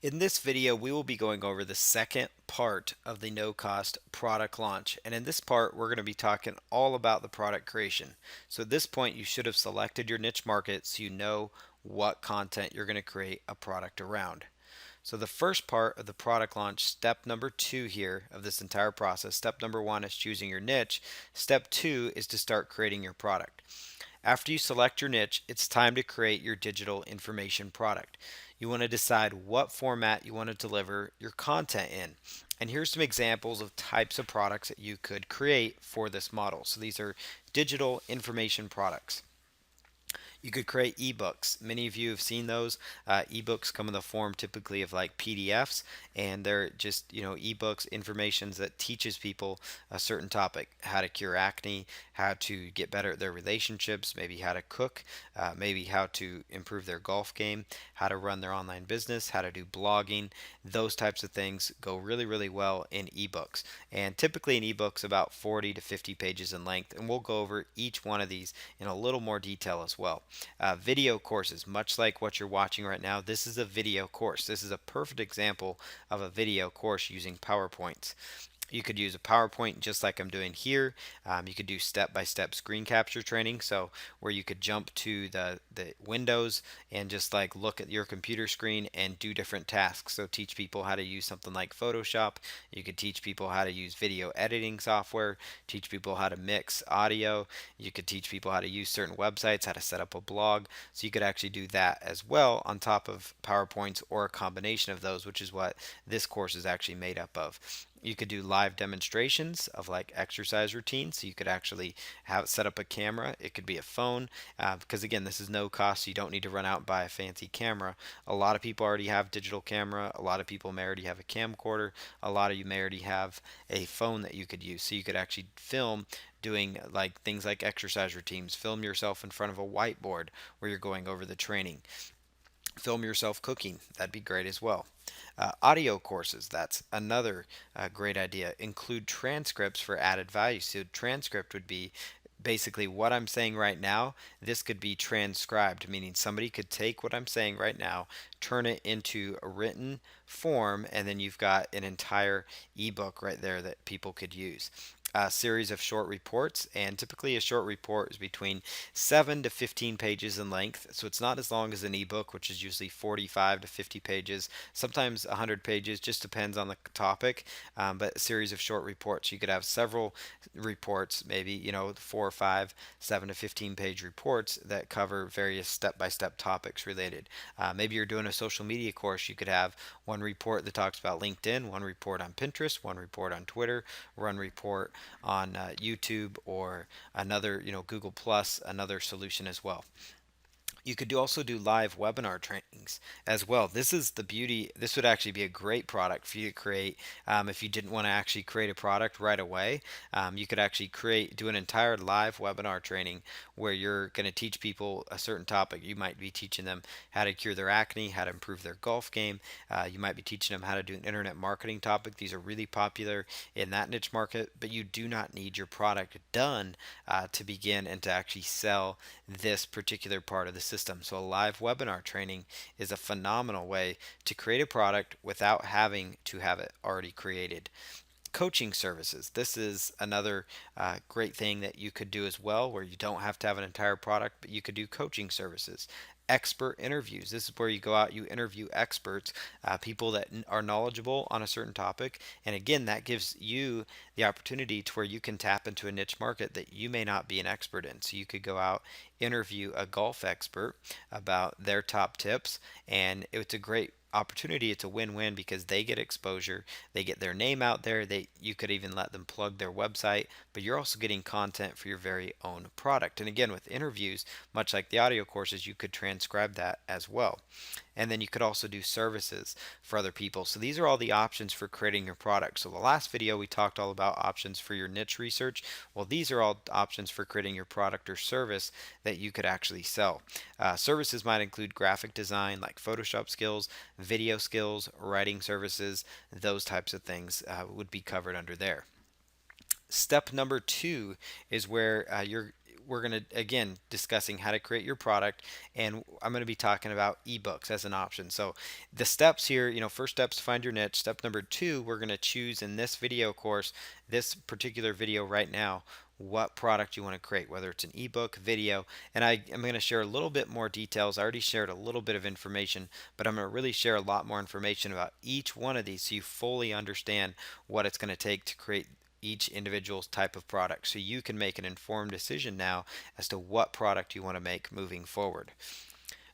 In this video, we will be going over the second part of the no-cost product launch. And in this part, we're going to be talking all about the product creation. So at this point, you should have selected your niche market so you know what content you're going to create a product around. So the first part of the product launch, step number 2 here of this entire process, step number 1 is choosing your niche. Step 2 is to start creating your product. After you select your niche, it's time to create your digital information product. You want to decide what format you want to deliver your content in. And here's some examples of types of products that you could create for this model. So these are digital information products. You could create ebooks. Many of you have seen those. Ebooks come in the form typically of like PDFs, and they're just ebooks, informations that teaches people a certain topic: how to cure acne, how to get better at their relationships, maybe how to cook, maybe how to improve their golf game, how to run their online business, how to do blogging. Those types of things go really, really well in ebooks. And typically an ebook's about 40 to 50 pages in length, and we'll go over each one of these in a little more detail as well. Video courses, much like what you're watching right now, this is a video course. This is a perfect example of a video course using PowerPoints. You could use a PowerPoint just like I'm doing here. You could do step-by-step screen capture training, so where you could jump to the windows and just like look at your computer screen and do different tasks. So teach people how to use something like Photoshop. You could teach people how to use video editing software, teach people how to mix audio. You could teach people how to use certain websites, how to set up a blog. So you could actually do that as well on top of PowerPoints or a combination of those, which is what this course is actually made up of. You could do live demonstrations of like exercise routines. So you could actually have set up a camera. It could be a phone, because again, this is no cost. So you don't need to run out and buy a fancy camera. A lot of people already have digital camera. A lot of people may already have a camcorder. A lot of you may already have a phone that you could use. So you could actually film doing like things like exercise routines. Film yourself in front of a whiteboard where you're going over the training. Film yourself cooking. That'd be great as well. Audio courses, that's another great idea. Include transcripts for added value. So transcript would be basically what I'm saying right now. This could be transcribed, meaning somebody could take what I'm saying right now, turn it into a written form, and then you've got an entire ebook right there that people could use. A series of short reports, and typically a short report is between 7 to 15 pages in length, so it's not as long as an ebook, which is usually 45 to 50 pages, sometimes 100 pages, just depends on the topic. But a series of short reports, you could have several reports, maybe 4 or 5 7 to 15 page reports that cover various step-by-step topics related. Maybe you're doing a social media course. You could have one report that talks about LinkedIn, one report on Pinterest, one report on Twitter, one report on YouTube, or another, Google Plus, another solution as well. You could also do live webinar trainings as well. This is the beauty. This would actually be a great product for you to create if you didn't want to actually create a product right away. You could actually do an entire live webinar training where you're going to teach people a certain topic. You might be teaching them how to cure their acne, how to improve their golf game. You might be teaching them how to do an internet marketing topic. These are really popular in that niche market, but you do not need your product done to begin and to actually sell this particular part of the system. So a live webinar training is a phenomenal way to create a product without having to have it already created. Coaching services. This is another great thing that you could do as well, where you don't have to have an entire product, but you could do coaching services. Expert interviews. This is where you go out, you interview experts, people that are knowledgeable on a certain topic. And again, that gives you the opportunity to where you can tap into a niche market that you may not be an expert in. So you could go out, interview a golf expert about their top tips, and it's a great opportunity. It's a win-win because they get exposure, they get their name out there. You could even let them plug their website, but you're also getting content for your very own product. And again, with interviews, much like the audio courses, you could transcribe that as well. And then you could also do services for other people. So these are all the options for creating your product. So the last video we talked all about options for your niche research. Well, these are all options for creating your product or service that you could actually sell. Services might include graphic design like Photoshop skills, video skills, writing services. Those types of things would be covered under there. Step number 2 is where we're going to, again, discussing how to create your product, and I'm going to be talking about ebooks as an option. So the steps here, first step's to find your niche. Step number two, we're going to choose in this video course, this particular video right now, what product you want to create, whether it's an ebook, video, and I'm going to share a little bit more details. I already shared a little bit of information, but I'm going to really share a lot more information about each one of these so you fully understand what it's going to take to create each individual type of product, so you can make an informed decision now as to what product you want to make moving forward.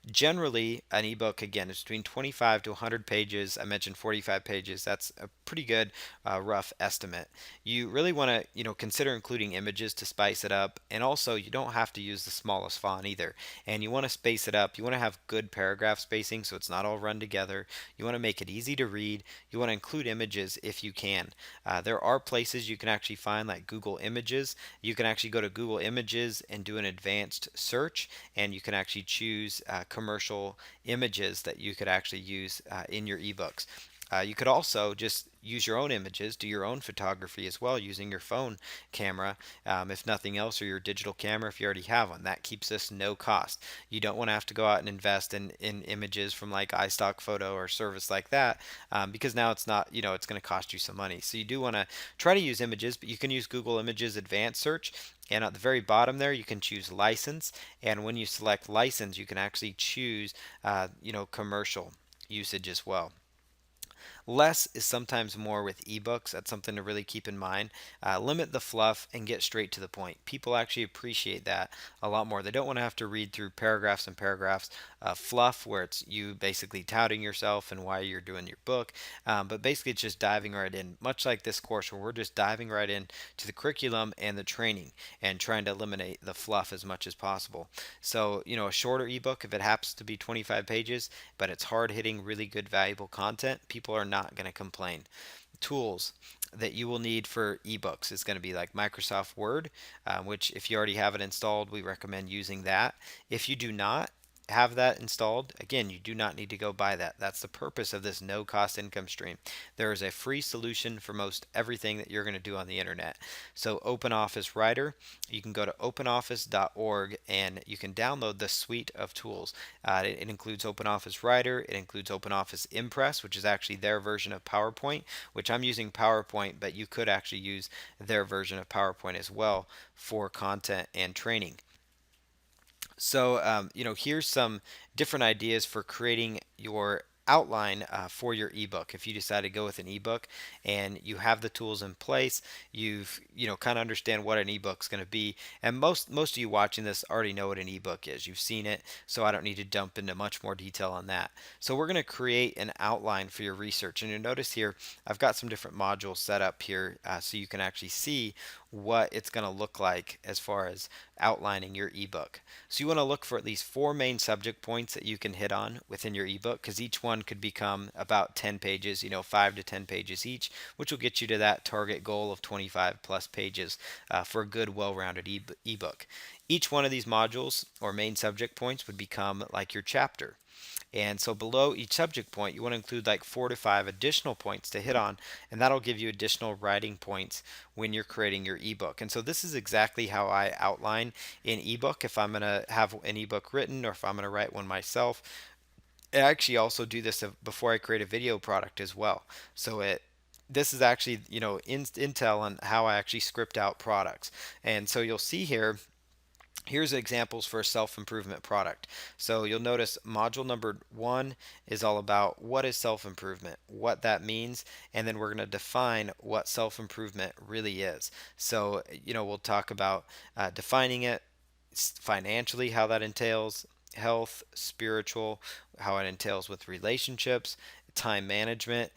Generally, an ebook, again, is between 25 to 100 pages. I mentioned 45 pages. That's a pretty good rough estimate. You really want to, consider including images to spice it up, and also you don't have to use the smallest font either. And you want to space it up. You want to have good paragraph spacing so it's not all run together. You want to make it easy to read. You want to include images if you can. There are places you can actually find, like Google Images. You can actually go to Google Images and do an advanced search, and you can actually choose commercial images that you could actually use in your ebooks. You could also just use your own images, do your own photography as well using your phone camera, if nothing else, or your digital camera if you already have one. That keeps this no cost. You don't want to have to go out and invest in images from like iStock Photo or service like that, because now it's not, it's going to cost you some money. So you do want to try to use images, but you can use Google Images Advanced Search. And at the very bottom there, you can choose license. And when you select license, you can actually choose, commercial usage as well. Less is sometimes more with ebooks. That's something to really keep in mind. Limit the fluff and get straight to the point. People actually appreciate that a lot more. They don't want to have to read through paragraphs and paragraphs of fluff where it's you basically touting yourself and why you're doing your book. But basically, it's just diving right in, much like this course where we're just diving right in to the curriculum and the training and trying to eliminate the fluff as much as possible. So, a shorter ebook, if it happens to be 25 pages, but it's hard hitting, really good, valuable content, people are not going to complain. Tools that you will need for ebooks is going to be like Microsoft Word, which if you already have it installed, we recommend using that. If you do not have that installed, again, you do not need to go buy that. That's the purpose of this no cost income stream. There is a free solution for most everything that you're going to do on the internet. So OpenOffice Writer, you can go to openoffice.org and you can download the suite of tools. It includes OpenOffice Writer, it includes OpenOffice Impress, which is actually their version of PowerPoint, which I'm using PowerPoint, but you could actually use their version of PowerPoint as well for content and training. So, here's some different ideas for creating your outline for your ebook. If you decide to go with an ebook and you have the tools in place, you've kind of understand what an ebook's going to be. And most of you watching this already know what an ebook is. You've seen it, so I don't need to jump into much more detail on that. So we're going to create an outline for your research, and you'll notice here I've got some different modules set up here so you can actually see what it's going to look like as far as outlining your ebook. So you want to look for at least 4 main subject points that you can hit on within your ebook, because each one could become about 10 pages, 5 to 10 pages each, which will get you to that target goal of 25 plus pages for a good, well-rounded ebook. Each one of these modules or main subject points would become like your chapter. And so below each subject point, you want to include like 4 to 5 additional points to hit on, and that'll give you additional writing points when you're creating your ebook. And so this is exactly how I outline an ebook if I'm going to have an ebook written or if I'm going to write one myself. I actually also do this before I create a video product as well. So this is actually, intel on how I actually script out products. And so you'll see here, here's examples for a self-improvement product. So you'll notice module number 1 is all about what is self-improvement, what that means, and then we're going to define what self-improvement really is. So, we'll talk about defining it financially, how that entails, health, spiritual, how it entails with relationships, time management,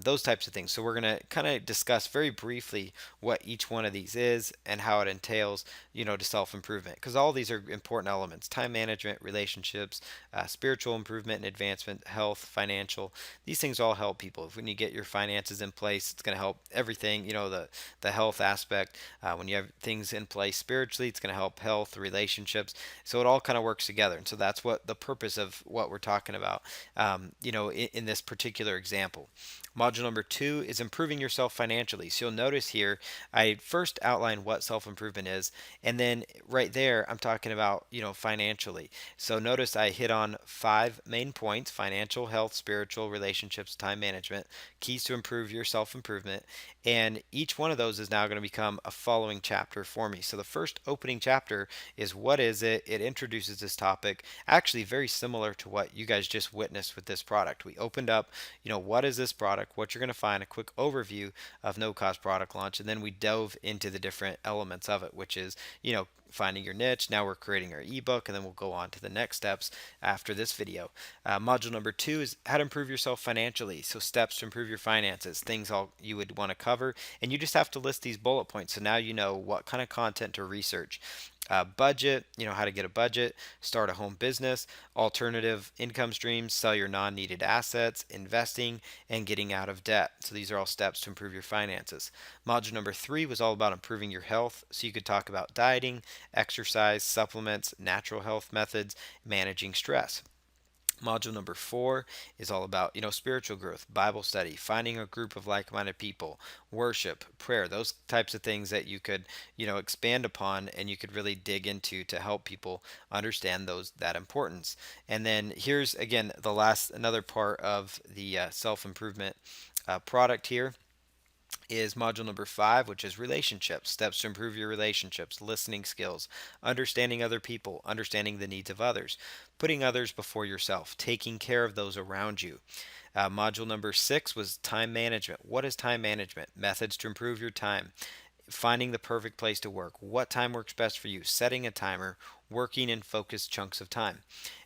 those types of things. So we're going to kind of discuss very briefly what each one of these is and how it entails, to self-improvement, because all these are important elements: time management, relationships, spiritual improvement and advancement, health, financial. These things all help people. When you get your finances in place, it's going to help everything, the health aspect. When you have things in place spiritually, it's going to help health, relationships. So it all kind of works together. And so that's what the purpose of what we're talking about, in this particular particular example. Module number 2 is improving yourself financially. So you'll notice here, I first outline what self-improvement is, and then right there, I'm talking about, financially. So notice I hit on 5 main points: financial, health, spiritual, relationships, time management, keys to improve your self-improvement. And each one of those is now going to become a following chapter for me. So the first opening chapter is what is it? It introduces this topic, actually very similar to what you guys just witnessed with this product. We opened up, what is this product, what you're going to find, a quick overview of no cost product launch, and then we dove into the different elements of it, which is, finding your niche. Now we're creating our ebook, and then we'll go on to the next steps after this video. Module number 2 is how to improve yourself financially. So steps to improve your finances, things all you would want to cover, and you just have to list these bullet points. So now you know what kind of content to research. Budget, how to get a budget, start a home business, alternative income streams, sell your non-needed assets, investing, and getting out of debt. So these are all steps to improve your finances. Module number 3 was all about improving your health. So you could talk about dieting, exercise, supplements, natural health methods, managing stress. Module number 4 is all about, spiritual growth, Bible study, finding a group of like-minded people, worship, prayer, those types of things that you could, expand upon and you could really dig into to help people understand that importance. And then here's again another part of the self-improvement product here is module number 5, which is relationships, steps to improve your relationships, listening skills, understanding other people, understanding the needs of others, putting others before yourself, taking care of those around you. Module number 6 was time management. What is time management? Methods to improve your time, finding the perfect place to work, what time works best for you, setting a timer, working in focused chunks of time.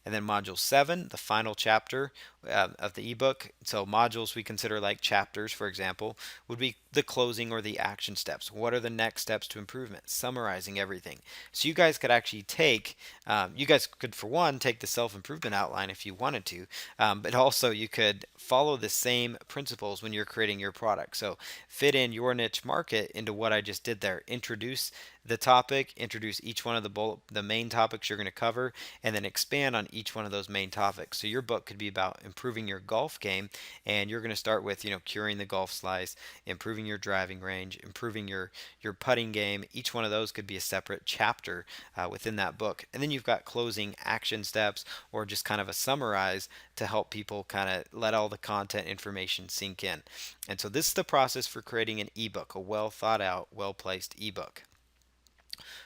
And then module 7, the final chapter of the ebook. So modules we consider like chapters, for example, would be the closing or the action steps. What are the next steps to improvement? Summarizing everything. So you guys could actually for one, take the self-improvement outline if you wanted to, but also you could follow the same principles when you're creating your product. So fit in your niche market into what I just did there. Introduce the topic, introduce each one of the main topics you're going to cover, and then expand on each one of those main topics. So your book could be about improving your golf game, and you're going to start with, curing the golf slice, improving your driving range, improving your putting game. Each one of those could be a separate chapter within that book. And then you've got closing action steps, or just kind of a summarize to help people kind of let all the content information sink in. And so this is the process for creating an ebook, a well thought out, well placed ebook.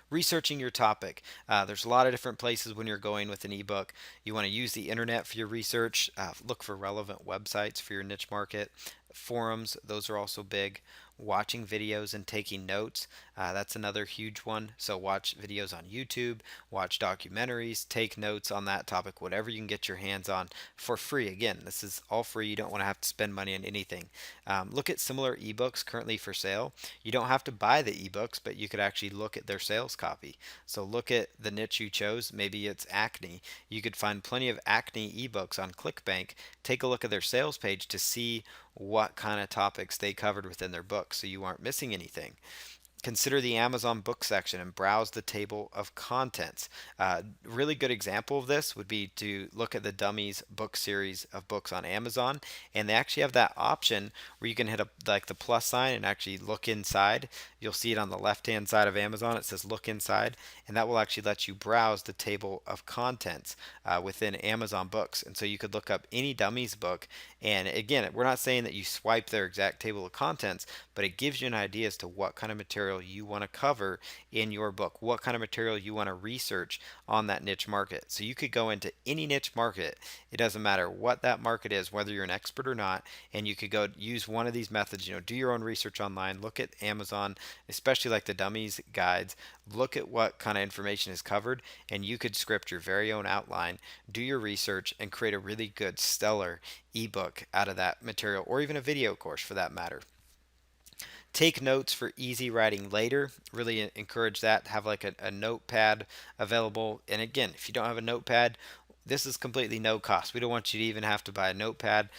Researching your topic. There's a lot of different places when you're going with an ebook. You want to use the internet for your research. Look for relevant websites for your niche market. Forums, those are also big. Watching videos and taking notes, that's another huge one. So watch videos on YouTube, watch documentaries, take notes on that topic, whatever you can get your hands on for free. Again, this is all free. You don't want to have to spend money on anything. Look at similar ebooks currently for sale. You don't have to buy the ebooks, but you could actually look at their sales copy. So look at the niche you chose. Maybe it's acne. You could find plenty of acne ebooks on ClickBank. Take a look at their sales page to see what kind of topics they covered within their book so you aren't missing anything. Consider the Amazon book section and browse the table of contents. Really good example of this would be to look at the Dummies book series of books on Amazon, and they actually have that option where you can hit like the plus sign and actually look inside. You'll see it on the left hand side of Amazon. It says look inside, and that will actually let you browse the table of contents within Amazon books. And so you could look up any Dummies book, and again, we're not saying that you swipe their exact table of contents, but it gives you an idea as to what kind of material you want to cover in your book, what kind of material you want to research on that niche market. So you could go into any niche market. It doesn't matter what that market is, whether you're an expert or not, and you could go use one of these methods, do your own research online, look at Amazon, especially like the Dummies guides, look at what kind of information is covered, and you could script your very own outline, do your research, and create a really good, stellar ebook out of that material, or even a video course for that matter. Take notes for easy writing later. Really encourage that. Have like a notepad available. And again, if you don't have a notepad, this is completely no cost. We don't want you to even have to buy a notepad.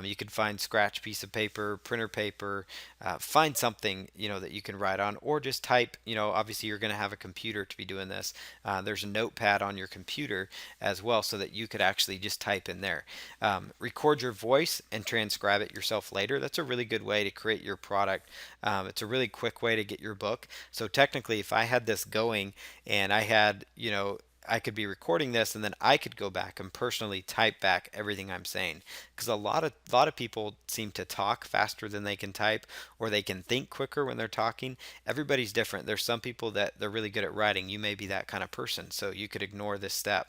You can find scratch piece of paper, printer paper, find something that you can write on, or just type. Obviously you're going to have a computer to be doing this. There's a notepad on your computer as well, so that you could actually just type in there. Record your voice and transcribe it yourself later. That's a really good way to create your product. It's a really quick way to get your book. So technically, if I had this going and I had, I could be recording this, and then I could go back and personally type back everything I'm saying, because a lot of people seem to talk faster than they can type, or they can think quicker when they're talking. Everybody's different. There's some people that they're really good at writing. You may be that kind of person, so you could ignore this step.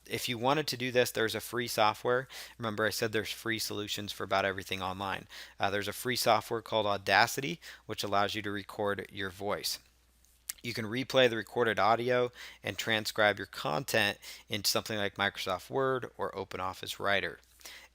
If you wanted to do this, there's a free software. Remember, I said there's free solutions for about everything online. There's a free software called Audacity, which allows you to record your voice. You can replay the recorded audio and transcribe your content into something like Microsoft Word or OpenOffice Writer.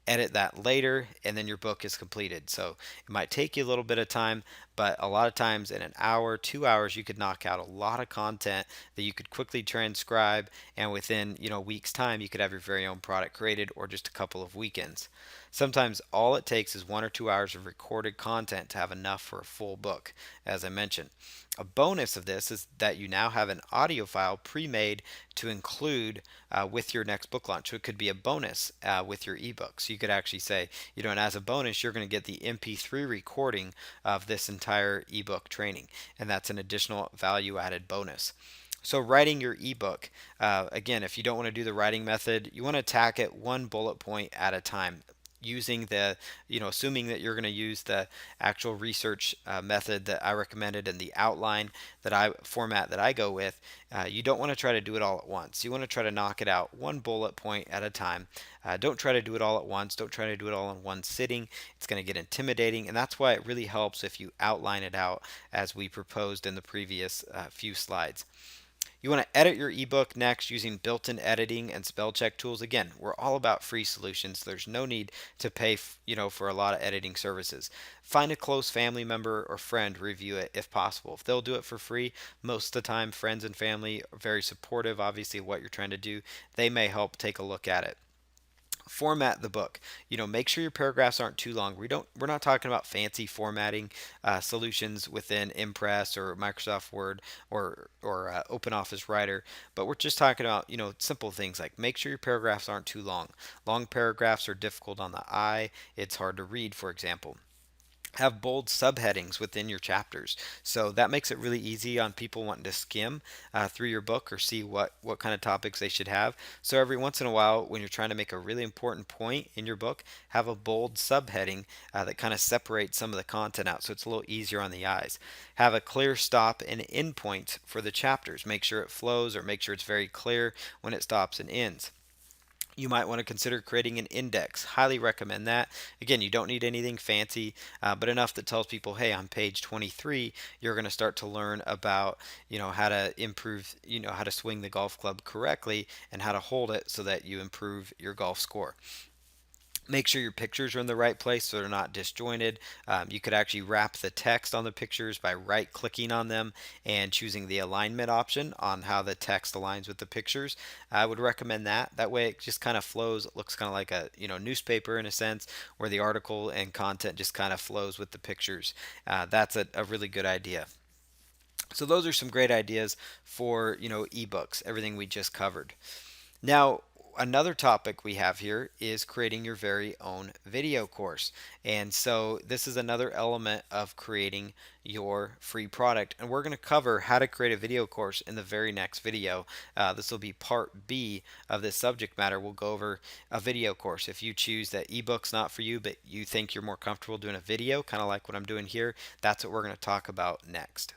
Edit that later, and then your book is completed. So it might take you a little bit of time, but a lot of times in an hour, 2 hours, you could knock out a lot of content that you could quickly transcribe, and within a week's time, you could have your very own product created, or just a couple of weekends. Sometimes all it takes is 1 or 2 hours of recorded content to have enough for a full book, as I mentioned. A bonus of this is that you now have an audio file pre-made to include with your next book launch. So it could be a bonus with your ebook. So you could actually say, and as a bonus, you're going to get the MP3 recording of this entire ebook training, and that's an additional value-added bonus. So writing your ebook, again, if you don't want to do the writing method, you want to attack it one bullet point at a time, using assuming that you're going to use the actual research method that I recommended, and the outline format that I go with. You don't want to try to do it all at once. You want to try to knock it out one bullet point at a time. Don't try to do it all at once. Don't try to do it all in one sitting. It's going to get intimidating, and that's why it really helps if you outline it out, as we proposed in the previous few slides. You want to edit your ebook next using built-in editing and spell check tools. Again, we're all about free solutions. There's no need to pay, for a lot of editing services. Find a close family member or friend to review it if possible. If they'll do it for free, most of the time friends and family are very supportive, obviously, of what you're trying to do. They may help take a look at it. Format the book. Make sure your paragraphs aren't too long. We're not talking about fancy formatting solutions within Impress or Microsoft Word or OpenOffice Writer, but we're just talking about simple things like make sure your paragraphs aren't too long. Long paragraphs are difficult on the eye. It's hard to read, for example. Have bold subheadings within your chapters. So that makes it really easy on people wanting to skim through your book, or see what kind of topics they should have. So every once in a while, when you're trying to make a really important point in your book, have a bold subheading that kind of separates some of the content out, so it's a little easier on the eyes. Have a clear stop and end point for the chapters. Make sure it flows, or make sure it's very clear when it stops and ends. You might want to consider creating an index. Highly recommend that. Again, you don't need anything fancy, but enough that tells people, hey, on page 23, you're going to start to learn about, how to improve, how to swing the golf club correctly, and how to hold it so that you improve your golf score. Make sure your pictures are in the right place so they're not disjointed. You could actually wrap the text on the pictures by right clicking on them and choosing the alignment option on how the text aligns with the pictures. I would recommend that. That way it just kind of flows. It looks kind of like a newspaper in a sense, where the article and content just kind of flows with the pictures. That's a really good idea. So those are some great ideas for ebooks, everything we just covered. Now, another topic we have here is creating your very own video course. And so this is another element of creating your free product. And we're going to cover how to create a video course in the very next video. This will be part B of this subject matter. We'll go over a video course. If you choose that ebook's not for you, but you think you're more comfortable doing a video, kind of like what I'm doing here, that's what we're going to talk about next.